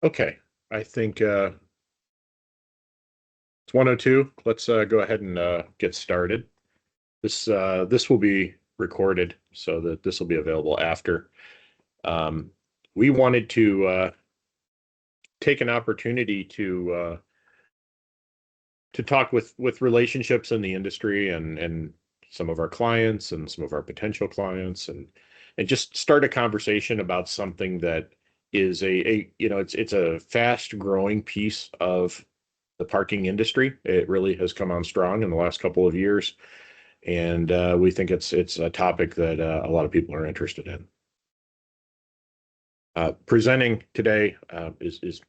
Okay, I think it's 1:02. Let's go ahead and get started. This will be recorded so that this will be available after. Um, we wanted to take an opportunity to talk with relationships in the industry and some of our clients and some of our potential clients and just start a conversation about something that is it's a fast growing piece of the parking industry. It really has come on strong in the last couple of years, and we think it's a topic that a lot of people are interested in. Presenting today is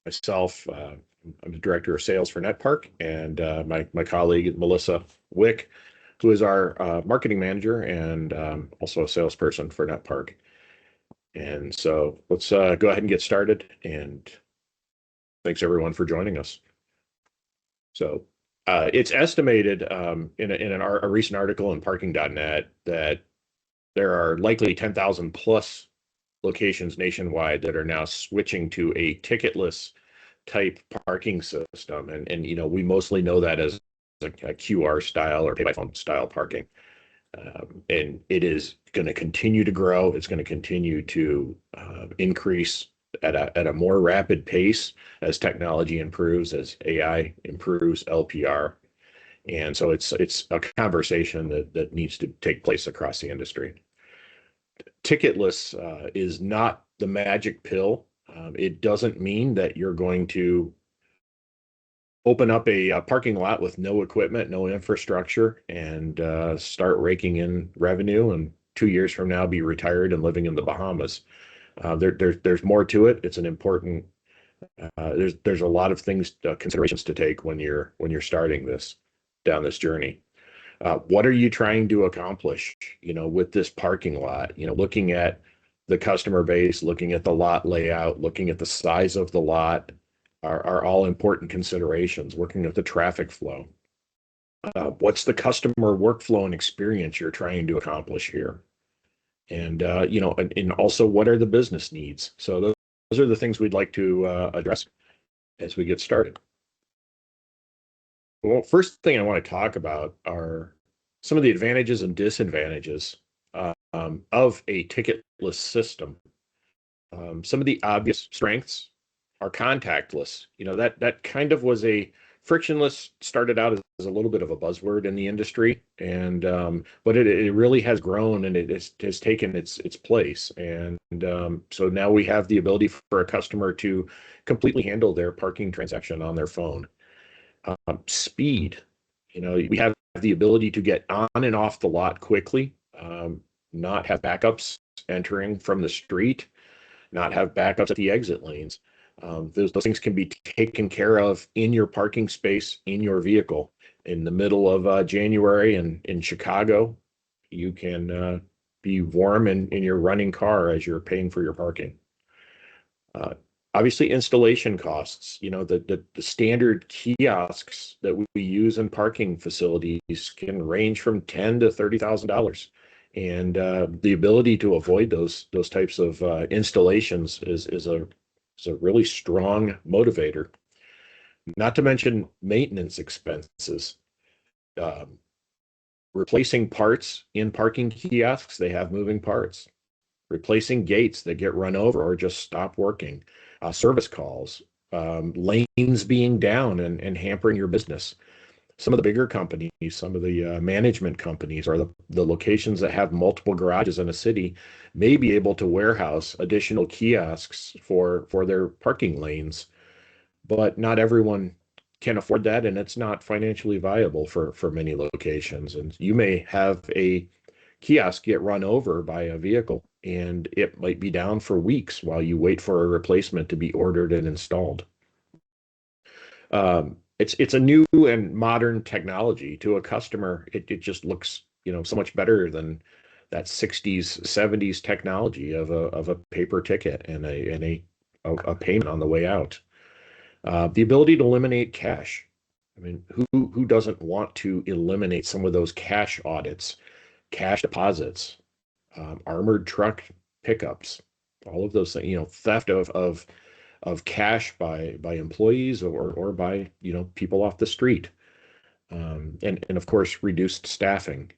myself. I'm the director of sales for NetPark, and my colleague Melissa Wick, who is our marketing manager and also a salesperson for NetPark. And so let's go ahead and get started. And thanks everyone for joining us. So it's estimated a recent article in parking.net that there are likely 10,000 plus locations nationwide that are now switching to a ticketless type parking system. And we mostly know that as a QR style or pay by phone style parking. And it is going to continue to grow. It's going to continue to increase at a more rapid pace as technology improves, as AI improves LPR. And so it's a conversation that needs to take place across the industry. Ticketless is not the magic pill. It doesn't mean that you're going to open up a parking lot with no equipment, no infrastructure, and start raking in revenue, and 2 years from now be retired and living in the Bahamas. There's more to it. It's an important. There's a lot of things, considerations to take when you're starting down this journey. What are you trying to accomplish, with this parking lot? Looking at the customer base, looking at the lot layout, looking at the size of the lot are all important considerations. Working with the traffic flow. What's the customer workflow and experience you're trying to accomplish here? And and also what are the business needs? So those are the things we'd like to address as we get started. Well, first thing I want to talk about are some of the advantages and disadvantages of a ticketless system. Some of the obvious strengths are contactless. That kind of was a frictionless started out as a little bit of a buzzword in the industry, and but it really has grown and it has taken its place. And so now we have the ability for a customer to completely handle their parking transaction on their phone. Speed, we have the ability to get on and off the lot quickly, not have backups entering from the street, not have backups at the exit lanes. Those things can be taken care of in your parking space, in your vehicle. In the middle of January in Chicago, you can be warm in your running car as you're paying for your parking. Obviously, installation costs. The standard kiosks that we use in parking facilities can range from $10,000 to $30,000, and the ability to avoid those types of installations is a really strong motivator. Not to mention maintenance expenses. Replacing parts in parking kiosks, they have moving parts. Replacing gates that get run over or just stop working. Service calls, lanes being down and hampering your business. Some of the bigger companies, some of the management companies, or the locations that have multiple garages in a city may be able to warehouse additional kiosks for their parking lanes, but not everyone can afford that, and it's not financially viable for many locations. And you may have a kiosk get run over by a vehicle, and it might be down for weeks while you wait for a replacement to be ordered and installed. It's a new and modern technology. To a customer, it just looks so much better than that 60s 70s technology of a paper ticket and a payment on the way out. The ability to eliminate cash. I mean, who doesn't want to eliminate some of those cash audits, cash deposits, armored truck pickups, all of those things, theft of of cash by employees or by people off the street. And of course, reduced staffing.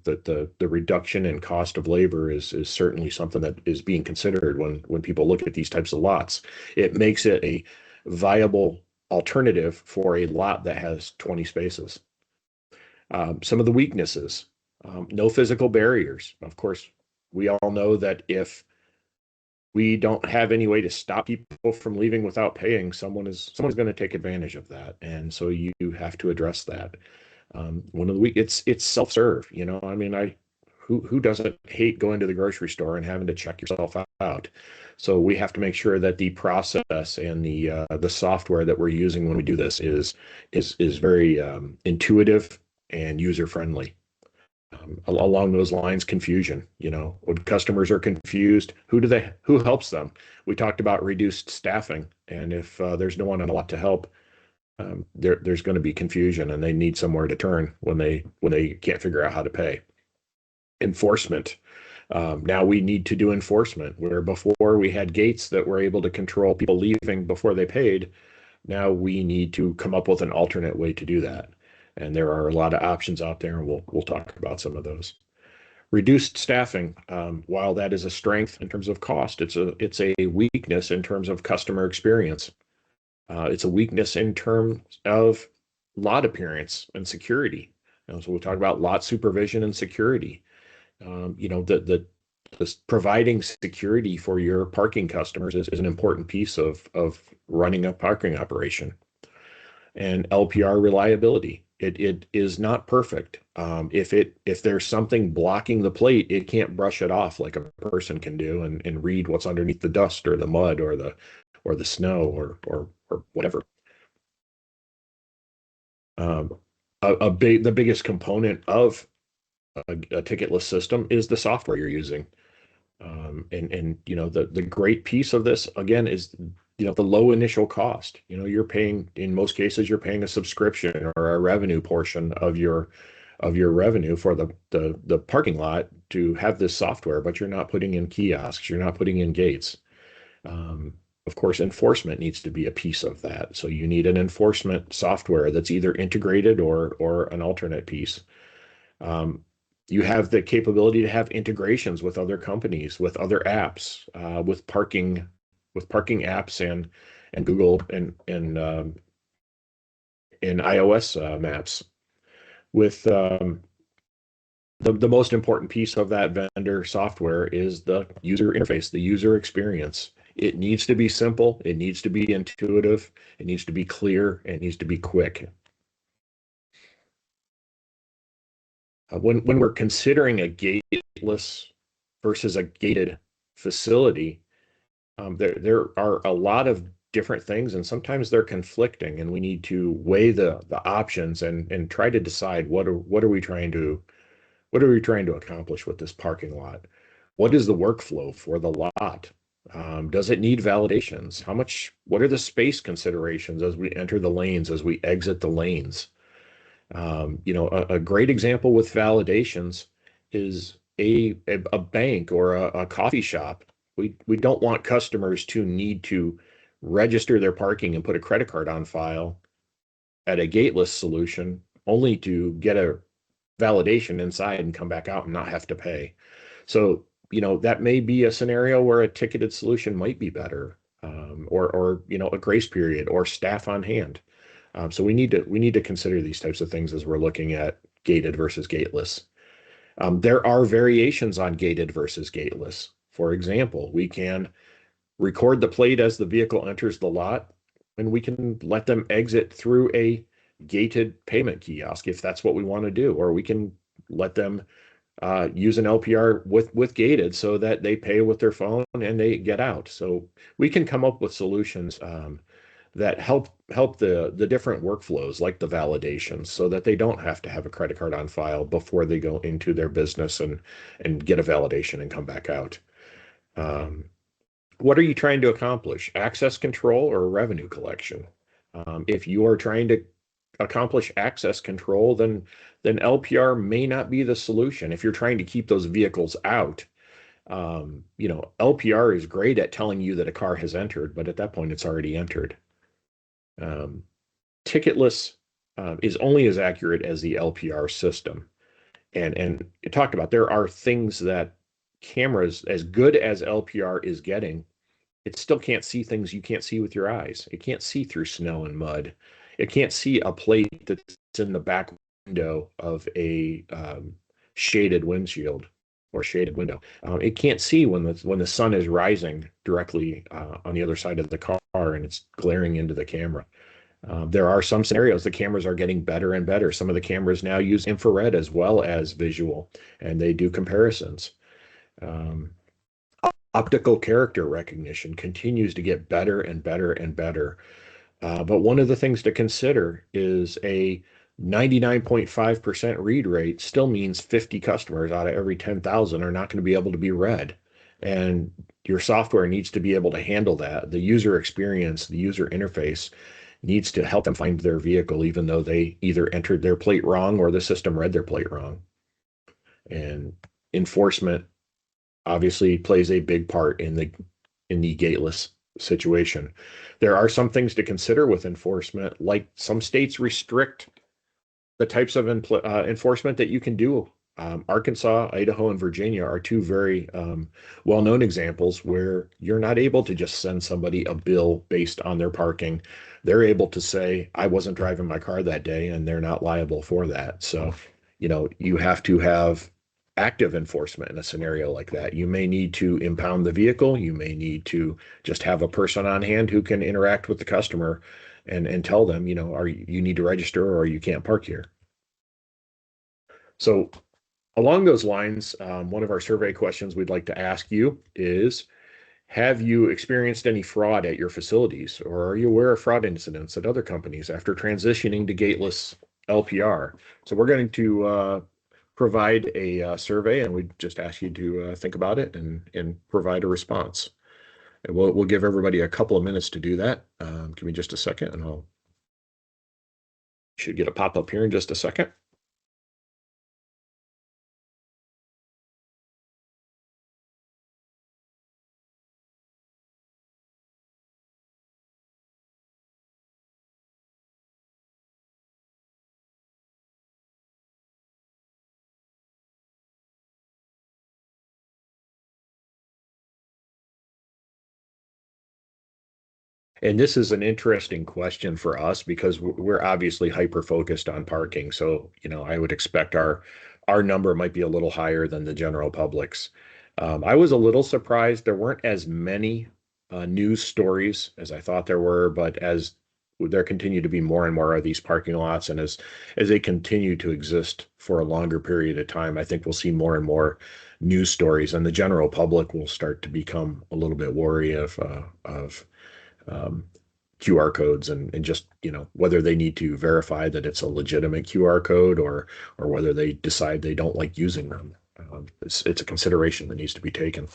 The reduction in cost of labor is certainly something that is being considered when people look at these types of lots. It makes it a viable alternative for a lot that has 20 spaces. Some of the weaknesses, no physical barriers. Of course, we all know that if we don't have any way to stop people from leaving without paying, someone's going to take advantage of that, and so you have to address that. One of the it's self-serve. I mean, who doesn't hate going to the grocery store and having to check yourself out? So we have to make sure that the process and the software that we're using when we do this is very intuitive and user friendly. Along those lines, confusion. When customers are confused, who helps them? We talked about reduced staffing, and if there's no one on a lot to help, there's going to be confusion, and they need somewhere to turn when they can't figure out how to pay. Enforcement. Now we need to do enforcement, where before we had gates that were able to control people leaving before they paid. Now we need to come up with an alternate way to do that. And there are a lot of options out there, and we'll talk about some of those. Reduced staffing, while that is a strength in terms of cost, it's a weakness in terms of customer experience. It's a weakness in terms of lot appearance and security. So we'll talk about lot supervision and security. The providing security for your parking customers is an important piece of running a parking operation. And LPR reliability. It is not perfect. If there's something blocking the plate, it can't brush it off like a person can do and read what's underneath the dust or the mud or the snow or whatever. The biggest component of a ticketless system is the software you're using. The great piece of this again is the low initial cost. You're paying, in most cases, you're paying a subscription or a revenue portion of your revenue for the parking lot to have this software, but you're not putting in kiosks, you're not putting in gates. Of course, enforcement needs to be a piece of that. So you need an enforcement software that's either integrated or an alternate piece. You have the capability to have integrations with other companies, with other apps, with parking apps and Google and iOS maps. With the most important piece of that vendor software is the user interface, the user experience. It needs to be simple. It needs to be intuitive. It needs to be clear. It needs to be quick. When we're considering a gateless versus a gated facility, there are a lot of different things, and sometimes they're conflicting, and we need to weigh the options and try to decide what are we trying to accomplish with this parking lot? What is the workflow for the lot? Does it need validations? What are the space considerations as we enter the lanes, as we exit the lanes? A great example with validations is a bank or a coffee shop. We don't want customers to need to register their parking and put a credit card on file at a gateless solution only to get a validation inside and come back out and not have to pay. So, that may be a scenario where a ticketed solution might be better, or a grace period or staff on hand. So we need to consider these types of things as we're looking at gated versus gateless. There are variations on gated versus gateless. For example, we can record the plate as the vehicle enters the lot, and we can let them exit through a gated payment kiosk if that's what we want to do, or we can let them use an LPR with gated so that they pay with their phone and they get out. So we can come up with solutions that help the different workflows, like the validations, so that they don't have to have a credit card on file before they go into their business and get a validation and come back out. What are you trying to accomplish? Access control or revenue collection? If you are trying to accomplish access control, then LPR may not be the solution. If you're trying to keep those vehicles out, LPR is great at telling you that a car has entered, but at that point, it's already entered. Um, ticketless is only as accurate as the LPR system. And it talked about there are things that cameras, as good as LPR is getting, it still can't see things you can't see with your eyes. It can't see through snow and mud. It can't see a plate that's in the back window of a shaded windshield or shaded window. It can't see when the sun is rising directly on the other side of the car and it's glaring into the camera. There are some scenarios the cameras are getting better and better. Some of the cameras now use infrared as well as visual, and they do comparisons. Um, optical character recognition continues to get better and better and better. But one of the things to consider is a 99.5% read rate still means 50 customers out of every 10,000 are not going to be able to be read. And your software needs to be able to handle that. The user experience, the user interface needs to help them find their vehicle, even though they either entered their plate wrong or the system read their plate wrong. And enforcement obviously plays a big part in the gateless situation. There are some things to consider with enforcement, like some states restrict the types of enforcement that you can do. Arkansas, Idaho, and Virginia are two very well-known examples where you're not able to just send somebody a bill based on their parking. They're able to say, I wasn't driving my car that day, and they're not liable for that. So, you have to have active enforcement in a scenario like that. You may need to impound the vehicle. You may need to just have a person on hand who can interact with the customer and tell them, you need to register or you can't park here. So along those lines, one of our survey questions we'd like to ask you is, have you experienced any fraud at your facilities, or are you aware of fraud incidents at other companies after transitioning to gateless LPR? So we're going to provide a survey, and we just ask you to think about it and provide a response. And we'll give everybody a couple of minutes to do that. Give me just a second, and I'll should get a pop-up here in just a second. And this is an interesting question for us because we're obviously hyper focused on parking. So, I would expect our number might be a little higher than the general public's. I was a little surprised there weren't as many news stories as I thought there were, but as there continue to be more and more of these parking lots, and as they continue to exist for a longer period of time, I think we'll see more and more news stories, and the general public will start to become a little bit wary of um, QR codes and just, whether they need to verify that it's a legitimate QR code or whether they decide they don't like using them. It's a consideration that needs to be taken.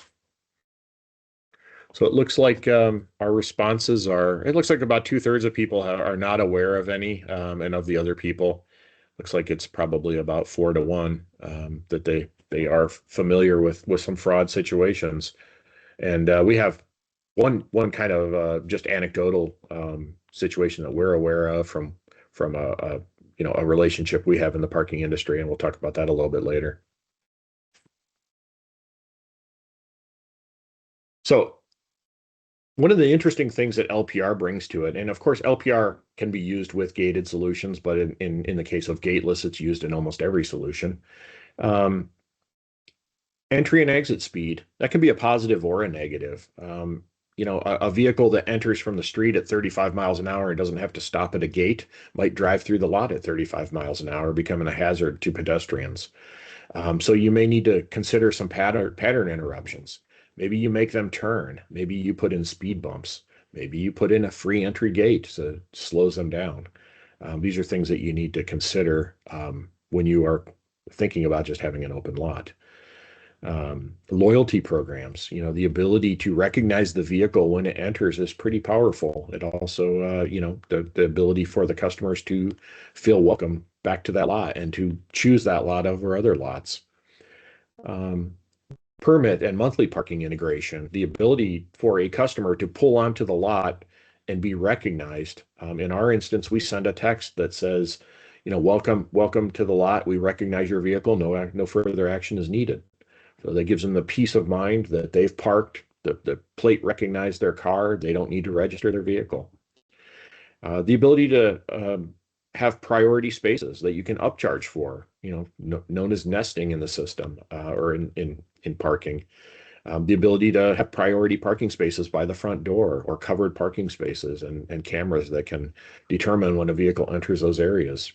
So it looks like our responses it looks like about 2/3 of people are not aware of any, and of the other people, looks like it's probably about 4-1 that they are familiar with some fraud situations. And we have one kind of just anecdotal situation that we're aware of from a relationship we have in the parking industry, and we'll talk about that a little bit later. So one of the interesting things that LPR brings to it, and of course LPR can be used with gated solutions, but in the case of gateless, it's used in almost every solution. Entry and exit speed, that can be a positive or a negative. A vehicle that enters from the street at 35 miles an hour and doesn't have to stop at a gate might drive through the lot at 35 miles an hour, becoming a hazard to pedestrians. So you may need to consider some pattern interruptions. Maybe you make them turn. Maybe you put in speed bumps. Maybe you put in a free entry gate so it slows them down. These are things that you need to consider when you are thinking about just having an open lot. Loyalty programs, the ability to recognize the vehicle when it enters is pretty powerful. It also, the ability for the customers to feel welcome back to that lot and to choose that lot over other lots. permit and monthly parking integration, the ability for a customer to pull onto the lot and be recognized. In our instance, we send a text that says, welcome to the lot. We recognize your vehicle. No further action is needed. So that gives them the peace of mind that they've parked, the plate recognized their car. They don't need to register their vehicle. The ability to have priority spaces that you can upcharge for, known as nesting in the system or in parking. The ability to have priority parking spaces by the front door or covered parking spaces and cameras that can determine when a vehicle enters those areas.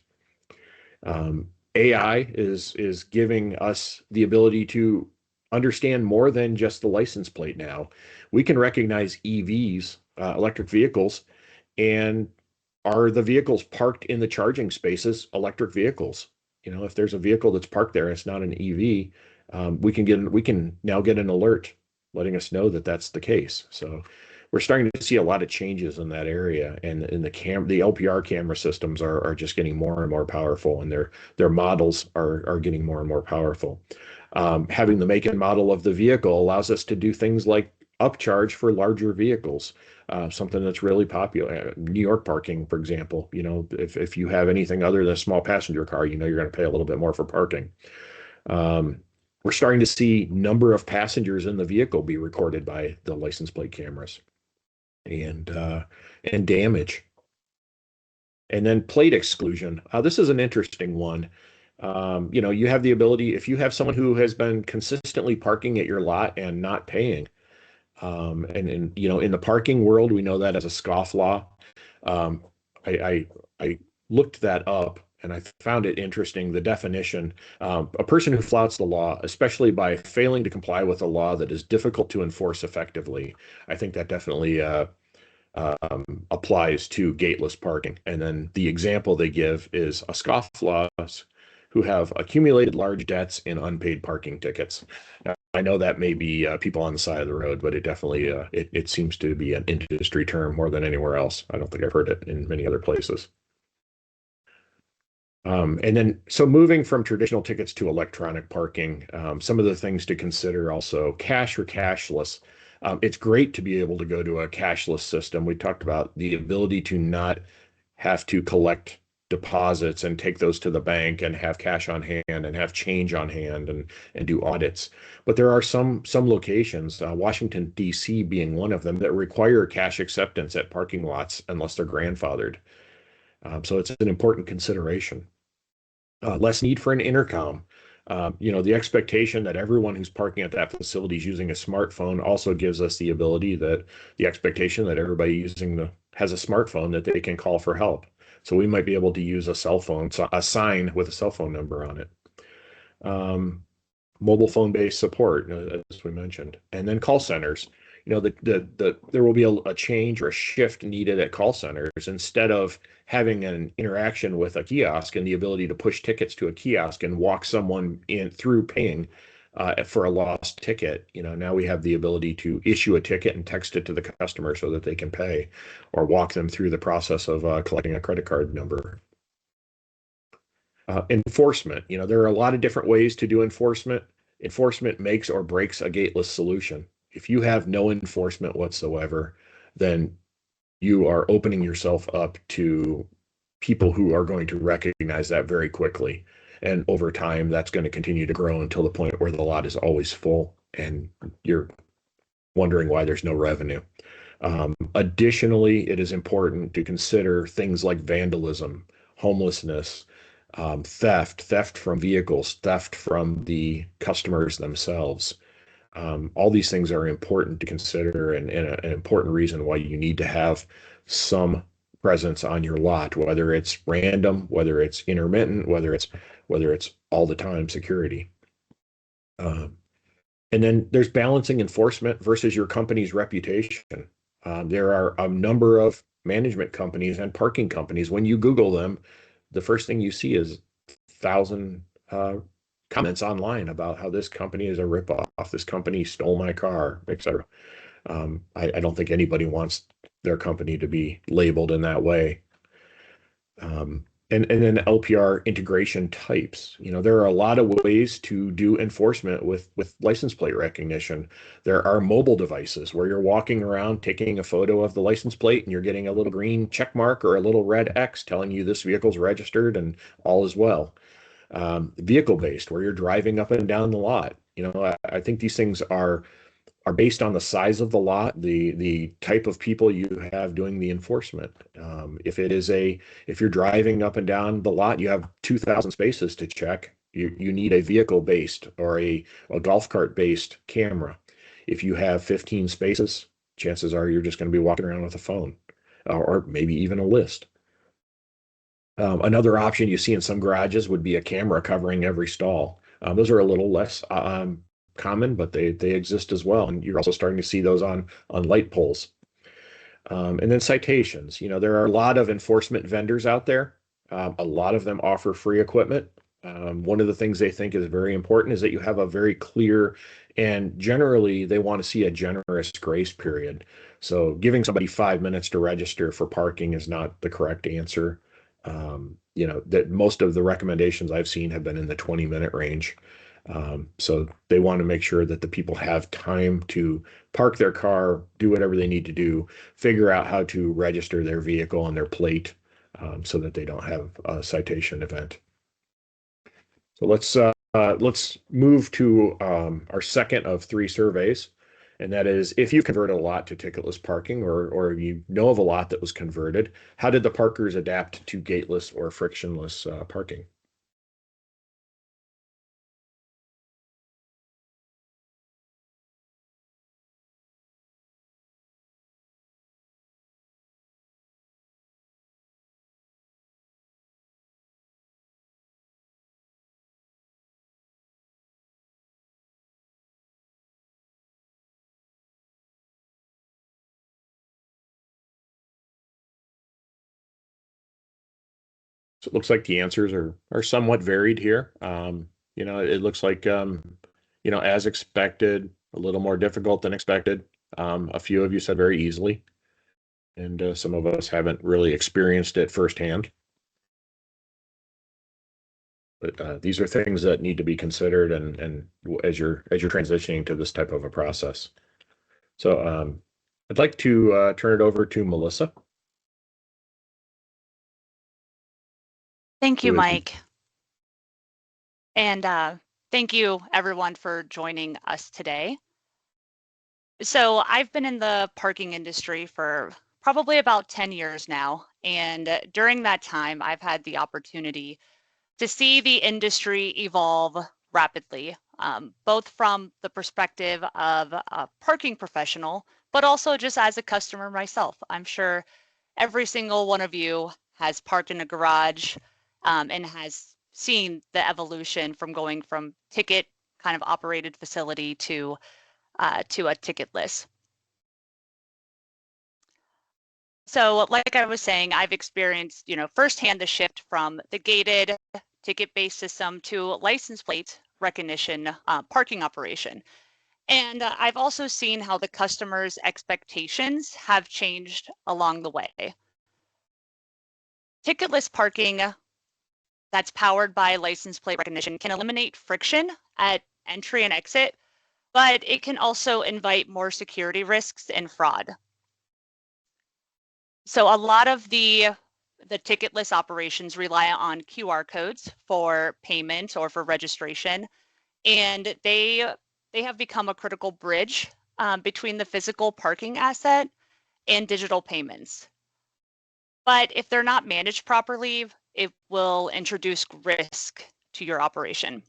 AI is giving us the ability to understand more than just the license plate now. We can recognize EVs, electric vehicles, and are the vehicles parked in the charging spaces electric vehicles? If there's a vehicle that's parked there, it's not an EV, we can now get an alert letting us know that that's the case. So we're starting to see a lot of changes in that area, and in the LPR camera systems are just getting more and more powerful, and their models are getting more and more powerful. Having the make and model of the vehicle allows us to do things like upcharge for larger vehicles, something that's really popular. New York parking, for example, if you have anything other than a small passenger car, you're going to pay a little bit more for parking. We're starting to see number of passengers in the vehicle be recorded by the license plate cameras, and damage. And then plate exclusion. This is an interesting one. You have the ability, if you have someone who has been consistently parking at your lot and not paying, and in the parking world, we know that as a scofflaw. I looked that up and I found it interesting. The definition: a person who flouts the law, especially by failing to comply with a law that is difficult to enforce effectively. I think that definitely applies to gateless parking. And then the example they give is a scofflaws who have accumulated large debts in unpaid parking tickets. Now, I know that may be people on the side of the road, but it definitely it seems to be an industry term more than anywhere else. I don't think I've heard it in many other places. And then, so moving from traditional tickets to electronic parking, some of the things to consider also: cash or cashless. It's great to be able to go to a cashless system. We talked about the ability to not have to collect deposits and take those to the bank and have cash on hand and have change on hand and do audits. But there are some locations, Washington, D.C. being one of them, that require cash acceptance at parking lots unless they're grandfathered. So it's an important consideration. Less need for an intercom. The expectation that everyone who's parking at that facility is using a smartphone also gives us the expectation that everybody has a smartphone that they can call for help. So we might be able to use a sign with a cell phone number on it. Mobile phone-based support, as we mentioned, and then call centers. There will be a change or a shift needed at call centers. Instead of having an interaction with a kiosk and the ability to push tickets to a kiosk and walk someone in through paying for a lost ticket, now we have the ability to issue a ticket and text it to the customer so that they can pay, or walk them through the process of collecting a credit card number. Enforcement. There are a lot of different ways to do enforcement. Enforcement makes or breaks a gateless solution. If you have no enforcement whatsoever, then you are opening yourself up to people who are going to recognize that very quickly. And over time, that's going to continue to grow until the point where the lot is always full and you're wondering why there's no revenue. Additionally, it is important to consider things like vandalism, homelessness, theft from vehicles, theft from the customers themselves. All these things are important to consider, and an important reason why you need to have some presence on your lot, whether it's random, whether it's intermittent, whether it's all the time security. And then there's balancing enforcement versus your company's reputation. There are a number of management companies and parking companies. When you Google them, the first thing you see is 1,000 comments online about how this company is a ripoff, this company stole my car, etc. I don't think anybody wants their company to be labeled in that way. And then LPR integration types. There are a lot of ways to do enforcement with license plate recognition. There are mobile devices where you're walking around taking a photo of the license plate and you're getting a little green check mark or a little red X telling you this vehicle's registered and all is well. Vehicle-based, where you're driving up and down the lot. I think these things are based on the size of the lot, the type of people you have doing the enforcement. If you're driving up and down the lot, you have 2,000 spaces to check. You need a vehicle-based or a golf cart-based camera. If you have 15 spaces, chances are you're just going to be walking around with a phone or maybe even a list. Another option you see in some garages would be a camera covering every stall. Those are a little less common, but they exist as well. And you're also starting to see those on light poles. And then citations. There are a lot of enforcement vendors out there. A lot of them offer free equipment. One of the things they think is very important is that you have a very clear, and generally they want to see a generous grace period. So giving somebody 5 minutes to register for parking is not the correct answer. That most of the recommendations I've seen have been in the 20-minute range. So they want to make sure that the people have time to park their car, do whatever they need to do, figure out how to register their vehicle and their plate, so that they don't have a citation event. So let's move to our second of three surveys, and that is if you converted a lot to ticketless parking, or you know of a lot that was converted, how did the parkers adapt to gateless or frictionless parking? So it looks like the answers are somewhat varied here. It looks like as expected, a little more difficult than expected. A few of you said very easily, and some of us haven't really experienced it firsthand. But these are things that need to be considered, and as you're transitioning to this type of a process. So I'd like to turn it over to Melissa, Thank you, who is Mike. And thank you, everyone, for joining us today. So I've been in the parking industry for probably about 10 years now. And during that time, I've had the opportunity to see the industry evolve rapidly, both from the perspective of a parking professional, but also just as a customer myself. I'm sure every single one of you has parked in a garage and has seen the evolution from going from ticket kind of operated facility to a ticketless. So like I was saying, I've experienced, firsthand the shift from the gated ticket-based system to license plate recognition parking operation. And I've also seen how the customer's expectations have changed along the way. Ticketless parking that's powered by license plate recognition can eliminate friction at entry and exit, but it can also invite more security risks and fraud. So a lot of the ticketless operations rely on QR codes for payment or for registration, and they have become a critical bridge between the physical parking asset and digital payments. But if they're not managed properly, it will introduce risk to your operation.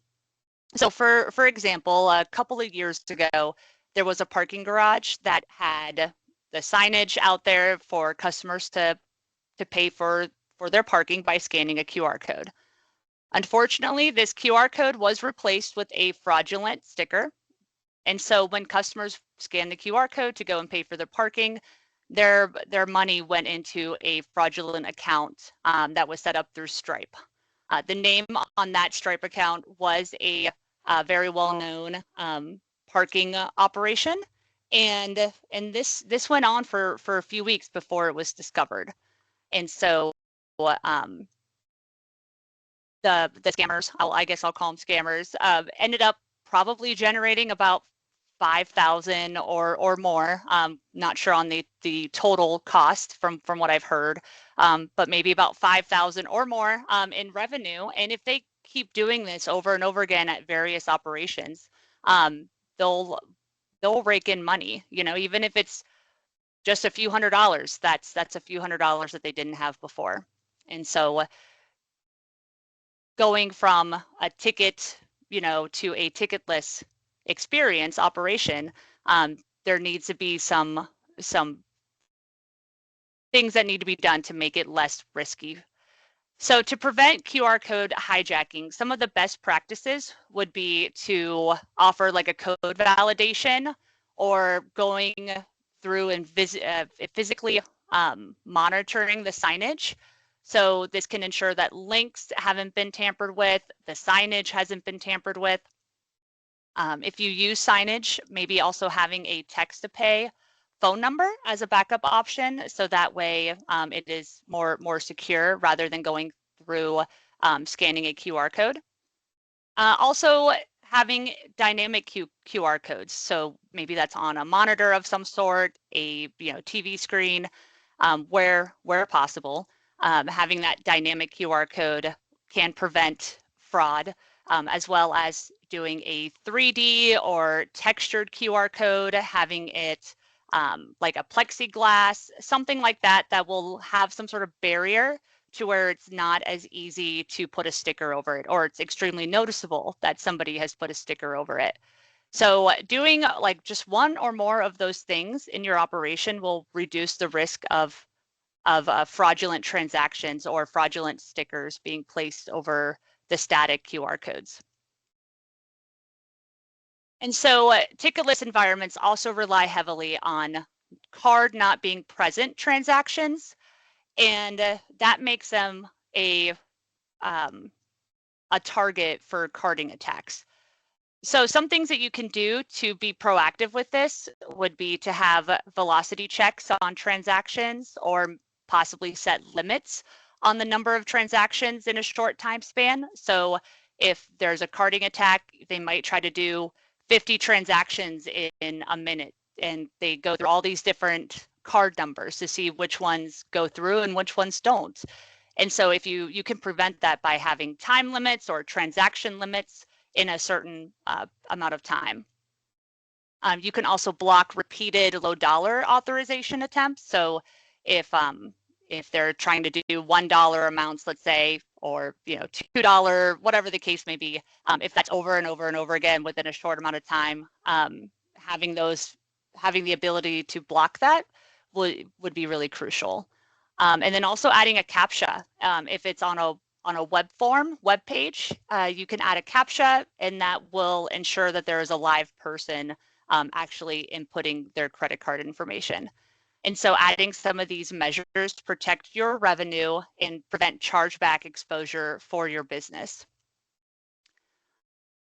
So for example, a couple of years ago, there was a parking garage that had the signage out there for customers to pay for their parking by scanning a QR code. Unfortunately, this QR code was replaced with a fraudulent sticker. And so when customers scan the QR code to go and pay for their parking, their money went into a fraudulent account that was set up through Stripe. The name on that Stripe account was a very well-known parking operation, and this went on for a few weeks before it was discovered. And so the scammers, I guess I'll call them scammers, ended up probably generating about 5,000 or more. Not sure on the total cost from what I've heard, but maybe about 5,000 or more in revenue. And if they keep doing this over and over again at various operations, they'll rake in money. You know, even if it's just a few $100s, that's a few $100s that they didn't have before. And so going from a ticket, you know, to a ticketless experience operation, there needs to be some things that need to be done to make it less risky. So to prevent QR code hijacking, some of the best practices would be to offer like a code validation, or going through and physically monitoring the signage. So this can ensure that links haven't been tampered with, the signage hasn't been tampered with. If you use signage, maybe also having a text to pay phone number as a backup option, so that way it is more secure rather than going through scanning a QR code. Also having dynamic QR codes, so maybe that's on a monitor of some sort, a TV screen, where possible. Having that dynamic QR code can prevent fraud, as well as doing a 3D or textured QR code, having it like a plexiglass, something like that, that will have some sort of barrier to where it's not as easy to put a sticker over it, or it's extremely noticeable that somebody has put a sticker over it. So doing like just one or more of those things in your operation will reduce the risk of fraudulent transactions or fraudulent stickers being placed over the static QR codes. And so ticketless environments also rely heavily on card not being present transactions, and that makes them a target for carding attacks. So some things that you can do to be proactive with this would be to have velocity checks on transactions, or possibly set limits on the number of transactions in a short time span. So if there's a carding attack, they might try to do 50 transactions in a minute, and they go through all these different card numbers to see which ones go through and which ones don't. And so if you can prevent that by having time limits or transaction limits in a certain amount of time. You can also block repeated low dollar authorization attempts. So if they're trying to do $1 amounts, let's say, or $2, whatever the case may be, if that's over and over and over again within a short amount of time, having the ability to block that would be really crucial. And then also adding a CAPTCHA. If it's on a web page, you can add a CAPTCHA, and that will ensure that there is a live person actually inputting their credit card information. And so adding some of these measures to protect your revenue and prevent chargeback exposure for your business.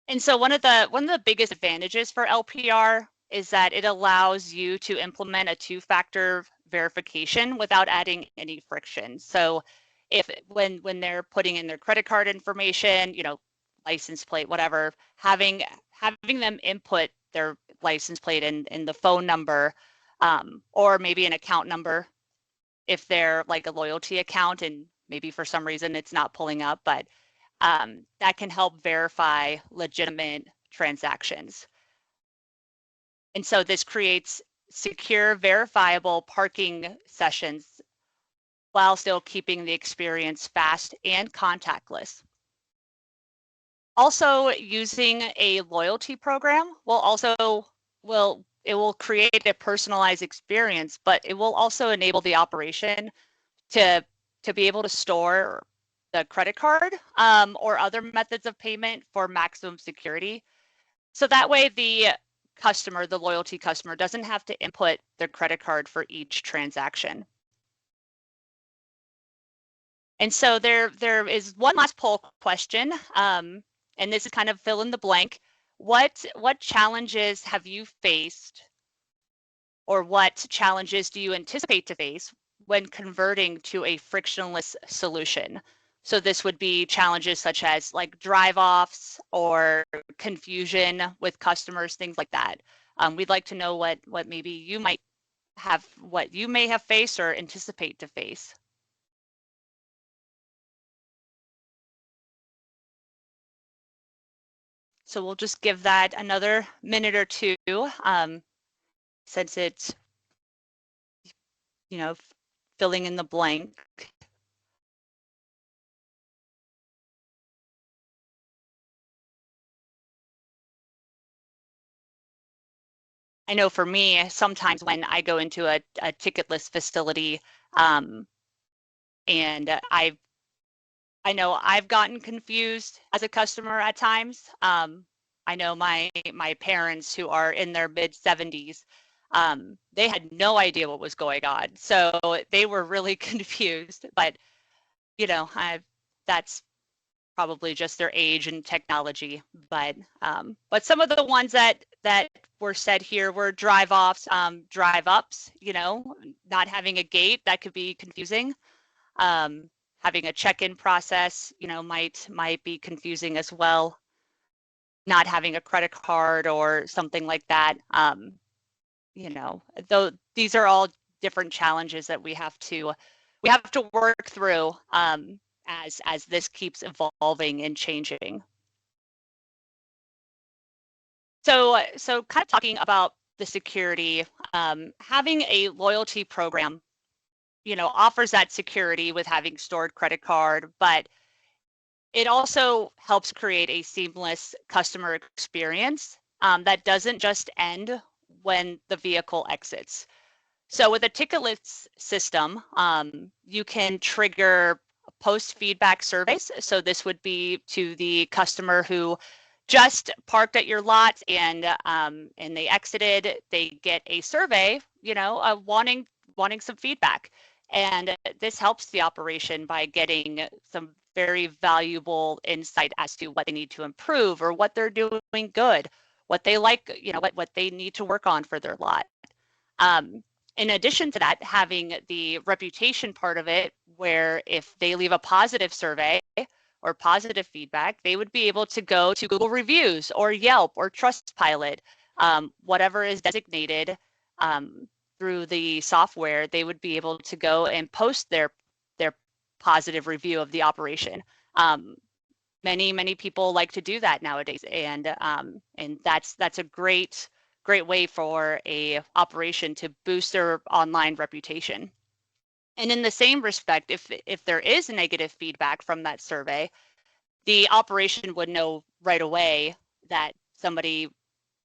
And so one of the biggest advantages for LPR is that it allows you to implement a two-factor verification without adding any friction. So if when they're putting in their credit card information, license plate, whatever, having them input their license plate in the phone number, or maybe an account number if they're like a loyalty account and maybe for some reason it's not pulling up, but that can help verify legitimate transactions. And so this creates secure, verifiable parking sessions while still keeping the experience fast and contactless. Also, using a loyalty program will create a personalized experience, but it will also enable the operation to be able to store the credit card or other methods of payment for maximum security. So that way the loyalty customer, doesn't have to input their credit card for each transaction. And so there is one last poll question, and this is kind of fill in the blank. What challenges have you faced, or what challenges do you anticipate to face when converting to a frictionless solution? So this would be challenges such as like drive-offs or confusion with customers, things like that. We'd like to know what maybe you might have, what you may have faced or anticipate to face. So we'll just give that another minute or two, since it's, filling in the blank. I know for me, sometimes when I go into a ticketless facility, and I know I've gotten confused as a customer at times. I know my parents, who are in their mid 70s, they had no idea what was going on, so they were really confused. But that's probably just their age and technology. But some of the ones that were said here were drive-offs, drive-ups. Not having a gate, that could be confusing. Having a check-in process, might be confusing as well. Not having a credit card or something like that. Though these are all different challenges that we have to work through, as this keeps evolving and changing. So kind of talking about the security, having a loyalty program, offers that security with having stored credit card, but it also helps create a seamless customer experience, that doesn't just end when the vehicle exits. So with a ticketless system, you can trigger post-feedback surveys. So this would be to the customer who just parked at your lot and they exited. They get a survey, wanting some feedback, and this helps the operation by getting some very valuable insight as to what they need to improve or what they're doing good, what they like, what they need to work on for their lot. In addition to that, having the reputation part of it, where if they leave a positive survey or positive feedback, they would be able to go to Google Reviews or Yelp or Trustpilot, whatever is designated through the software. They would be able to go and post their positive review of the operation. Many people like to do that nowadays, and that's a great way for a operation to boost their online reputation. And in the same respect, if there is negative feedback from that survey, the operation would know right away that somebody,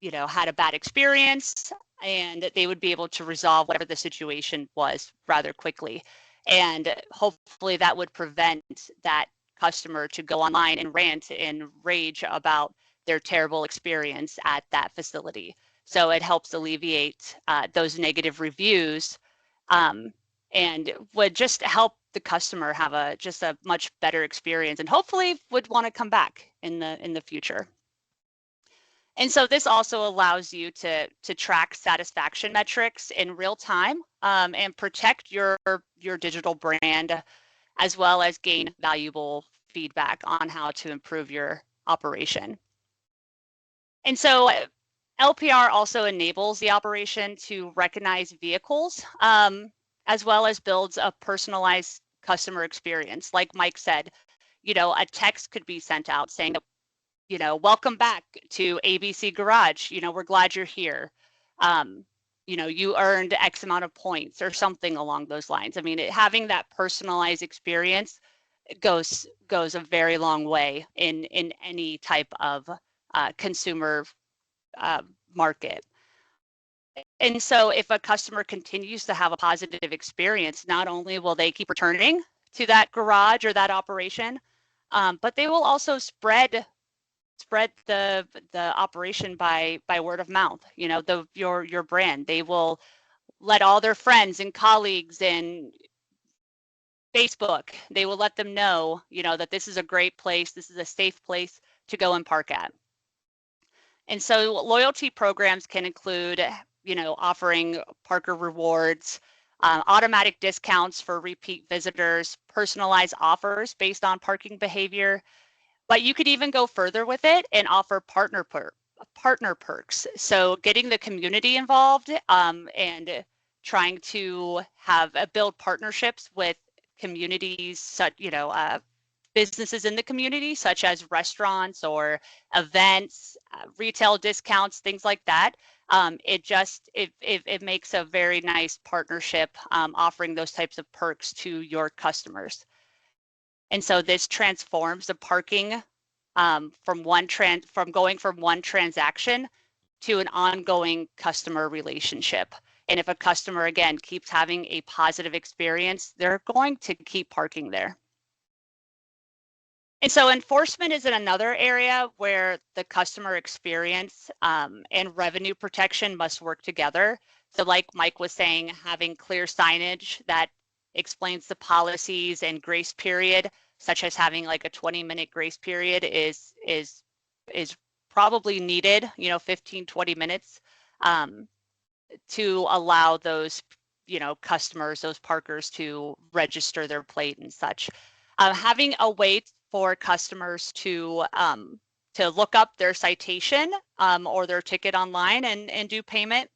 had a bad experience, and they would be able to resolve whatever the situation was rather quickly. And hopefully that would prevent that customer to go online and rant and rage about their terrible experience at that facility. So it helps alleviate those negative reviews, and would just help the customer have just a much better experience, and hopefully would want to come back in the future. And so this also allows you to track satisfaction metrics in real time, and protect your digital brand, as well as gain valuable feedback on how to improve your operation. And so LPR also enables the operation to recognize vehicles, as well as builds a personalized customer experience. Like Mike said, a text could be sent out saying, welcome back to ABC Garage. We're glad you're here. You earned X amount of points or something along those lines. I mean, having that personalized experience goes a very long way in any type of consumer market. And so if a customer continues to have a positive experience, not only will they keep returning to that garage or that operation, but they will also spread the operation by word of mouth. Your brand. They will let all their friends and colleagues and Facebook, they will let them know, that this is a great place, this is a safe place to go and park at. And so loyalty programs can include, offering Parker rewards, automatic discounts for repeat visitors, personalized offers based on parking behavior. But you could even go further with it and offer partner perks. So getting the community involved and trying to build partnerships with communities, such businesses in the community, such as restaurants or events, retail discounts, things like that. It makes a very nice partnership, offering those types of perks to your customers. And so this transforms the parking from going from one transaction to an ongoing customer relationship. And if a customer, again, keeps having a positive experience, they're going to keep parking there. And so enforcement is in another area where the customer experience and revenue protection must work together. So like Mike was saying, having clear signage that explains the policies and grace period, such as having like a 20-minute grace period is probably needed, 15, 20 minutes to allow those, customers, those parkers to register their plate and such. Having a way for customers to look up their citation or their ticket online and do payment.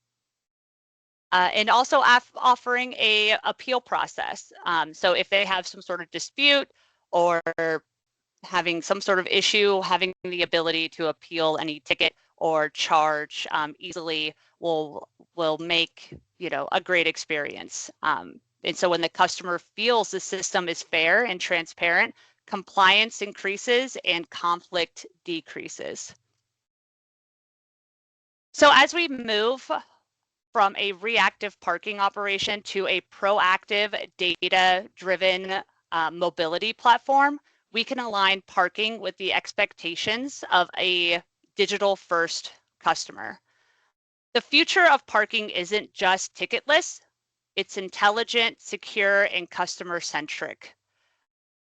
And also offering a appeal process. So if they have some sort of dispute or having some sort of issue, having the ability to appeal any ticket or charge easily will make a great experience. And so when the customer feels the system is fair and transparent, compliance increases and conflict decreases. So as we move from a reactive parking operation to a proactive data-driven mobility platform, we can align parking with the expectations of a digital-first customer. The future of parking isn't just ticketless, it's intelligent, secure, and customer-centric.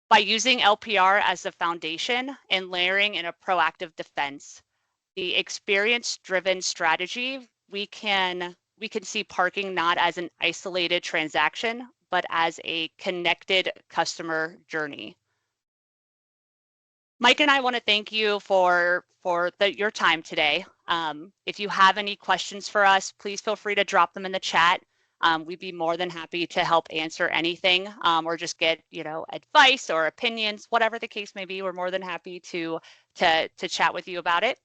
By using LPR as the foundation and layering in a proactive defense, the experience-driven strategy, we can see parking not as an isolated transaction, but as a connected customer journey. Mike and I want to thank you for your time today. If you have any questions for us, please feel free to drop them in the chat. We'd be more than happy to help answer anything or just get advice or opinions, whatever the case may be. We're more than happy to chat with you about it.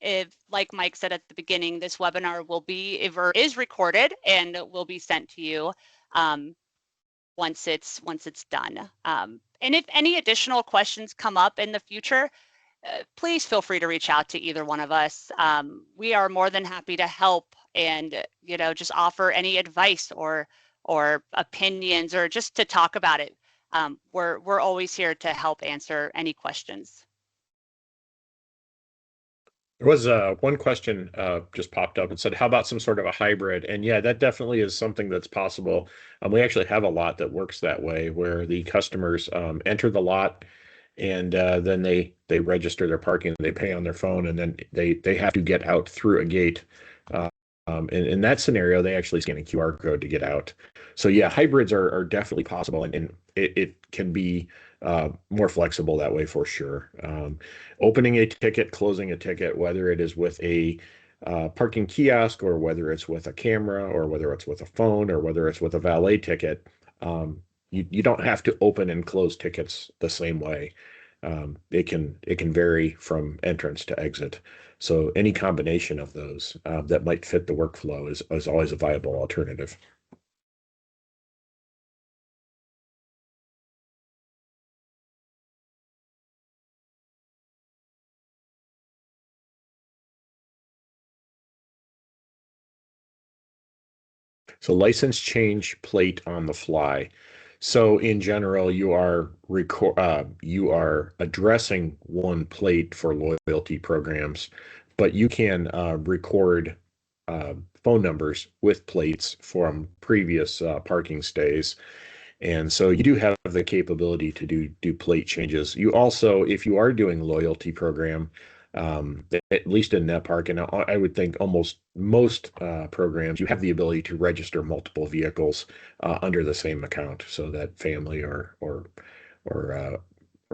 If, like Mike said at the beginning, this webinar is recorded and will be sent to you once it's done. And if any additional questions come up in the future, please feel free to reach out to either one of us. We are more than happy to help and just offer any advice or opinions or just to talk about it. We're always here to help answer any questions. There was one question just popped up and said, how about some sort of a hybrid? And yeah, that definitely is something that's possible. We actually have a lot that works that way, where the customers enter the lot and then they register their parking, they pay on their phone, and then they have to get out through a gate. In that scenario, they actually scan a QR code to get out. So yeah, hybrids are definitely possible, and it can be more flexible that way for sure. Opening a ticket, closing a ticket, whether it is with a parking kiosk or whether it's with a camera or whether it's with a phone or whether it's with a valet ticket, you don't have to open and close tickets the same way. It can vary from entrance to exit. So any combination of those that might fit the workflow is always a viable alternative. So license change plate on the fly. So in general, you are addressing one plate for loyalty programs, but you can record phone numbers with plates from previous parking stays. And so you do have the capability to do plate changes. You also, if you are doing loyalty program, at least in that park. And I would think almost most programs, you have the ability to register multiple vehicles under the same account, so that family or or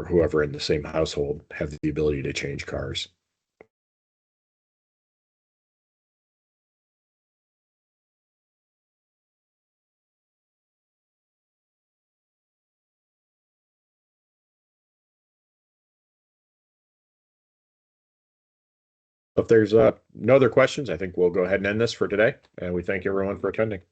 whoever in the same household have the ability to change cars. If there's no other questions, I think we'll go ahead and end this for today. And we thank everyone for attending.